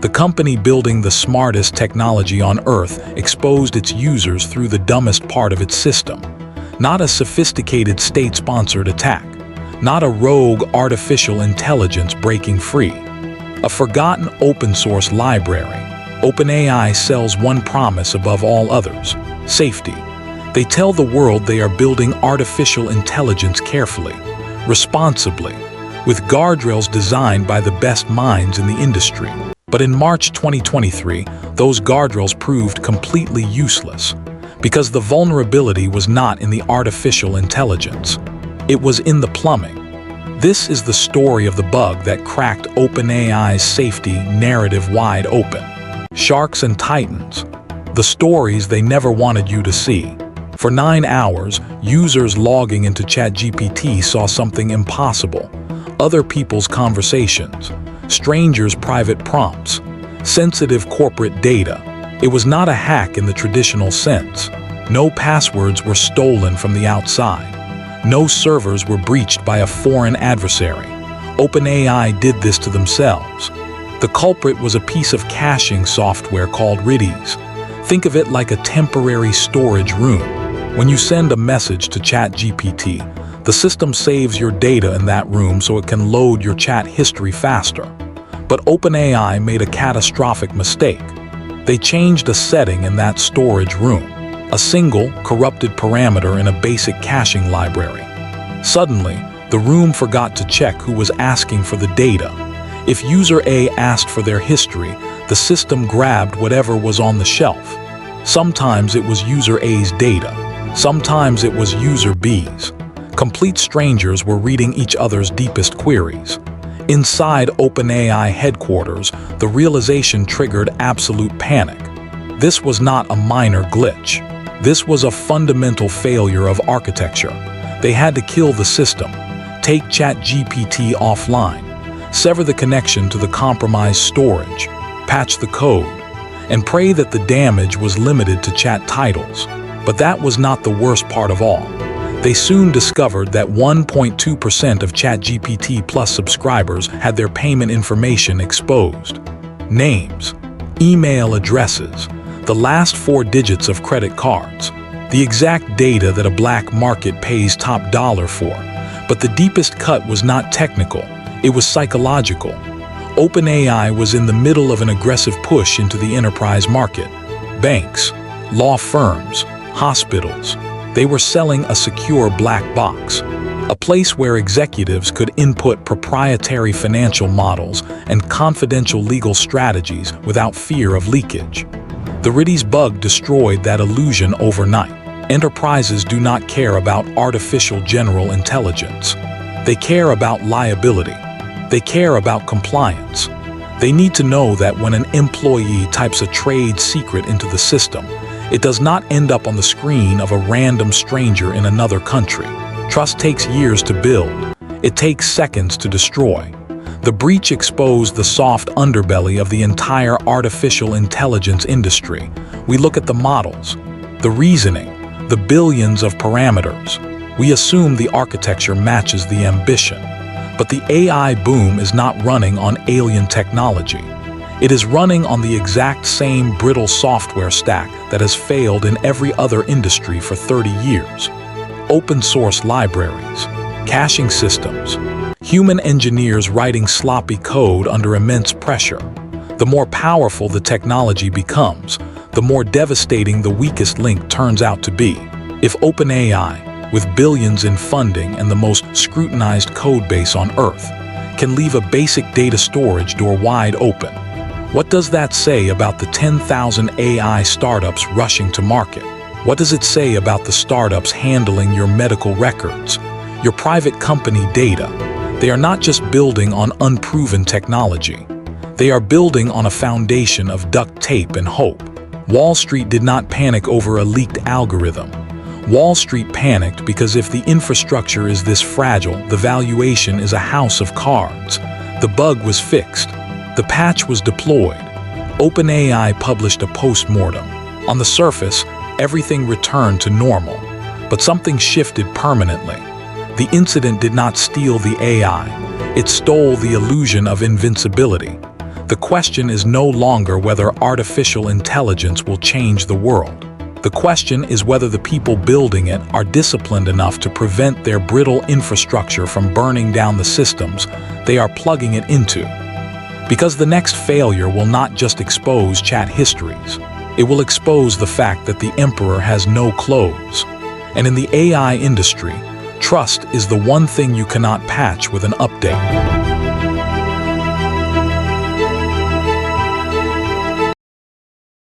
The company building the smartest technology on Earth exposed its users through the dumbest part of its system. Not a sophisticated state-sponsored attack. Not a rogue artificial intelligence breaking free. A forgotten open-source library. OpenAI sells one promise above all others: safety. They tell the world they are building artificial intelligence carefully, responsibly, with guardrails designed by the best minds in the industry. But in March 2023, those guardrails proved completely useless, because the vulnerability was not in the artificial intelligence. It was in the plumbing. This is the story of the bug that cracked OpenAI's safety narrative wide open. Sharks and titans. The stories they never wanted you to see. For 9 hours, users logging into ChatGPT saw something impossible. Other people's conversations. Strangers' private prompts. Sensitive corporate data. It was not a hack in the traditional sense. No passwords were stolen from the outside. No servers were breached by a foreign adversary. OpenAI did this to themselves. The culprit was a piece of caching software called Redis. Think of it like a temporary storage room. When you send a message to ChatGPT, the system saves your data in that room so it can load your chat history faster. But OpenAI made a catastrophic mistake. They changed a setting in that storage room, a single, corrupted parameter in a basic caching library. Suddenly, the room forgot to check who was asking for the data. If user A asked for their history, the system grabbed whatever was on the shelf. Sometimes it was user A's data. Sometimes it was user B's. Complete strangers were reading each other's deepest queries. Inside OpenAI headquarters, the realization triggered absolute panic. This was not a minor glitch. This was a fundamental failure of architecture. They had to kill the system, take ChatGPT offline, sever the connection to the compromised storage, patch the code, and pray that the damage was limited to chat titles. But that was not the worst part of all. They soon discovered that 1.2% of ChatGPT Plus subscribers had their payment information exposed. Names, email addresses, the last 4 digits of credit cards, the exact data that a black market pays top dollar for. But the deepest cut was not technical, it was psychological. OpenAI was in the middle of an aggressive push into the enterprise market. Banks, law firms, hospitals. They were selling a secure black box, a place where executives could input proprietary financial models and confidential legal strategies without fear of leakage. The Redis bug destroyed that illusion overnight. Enterprises do not care about artificial general intelligence. They care about liability. They care about compliance. They need to know that when an employee types a trade secret into the system, it does not end up on the screen of a random stranger in another country. Trust takes years to build. It takes seconds to destroy. The breach exposed the soft underbelly of the entire artificial intelligence industry. We look at the models, the reasoning, the billions of parameters. We assume the architecture matches the ambition. But the AI boom is not running on alien technology. It is running on the exact same brittle software stack that has failed in every other industry for 30 years. Open source libraries, caching systems, human engineers writing sloppy code under immense pressure. The more powerful the technology becomes, the more devastating the weakest link turns out to be. If OpenAI, with billions in funding and the most scrutinized codebase on Earth, can leave a basic data storage door wide open, what does that say about the 10,000 AI startups rushing to market? What does it say about the startups handling your medical records, your private company data? They are not just building on unproven technology. They are building on a foundation of duct tape and hope. Wall Street did not panic over a leaked algorithm. Wall Street panicked because if the infrastructure is this fragile, the valuation is a house of cards. The bug was fixed. The patch was deployed. OpenAI published a post-mortem. On the surface, everything returned to normal, but something shifted permanently. The incident did not steal the AI. It stole the illusion of invincibility. The question is no longer whether artificial intelligence will change the world. The question is whether the people building it are disciplined enough to prevent their brittle infrastructure from burning down the systems they are plugging it into. Because the next failure will not just expose chat histories. It will expose the fact that the emperor has no clothes. And in the AI industry, trust is the one thing you cannot patch with an update.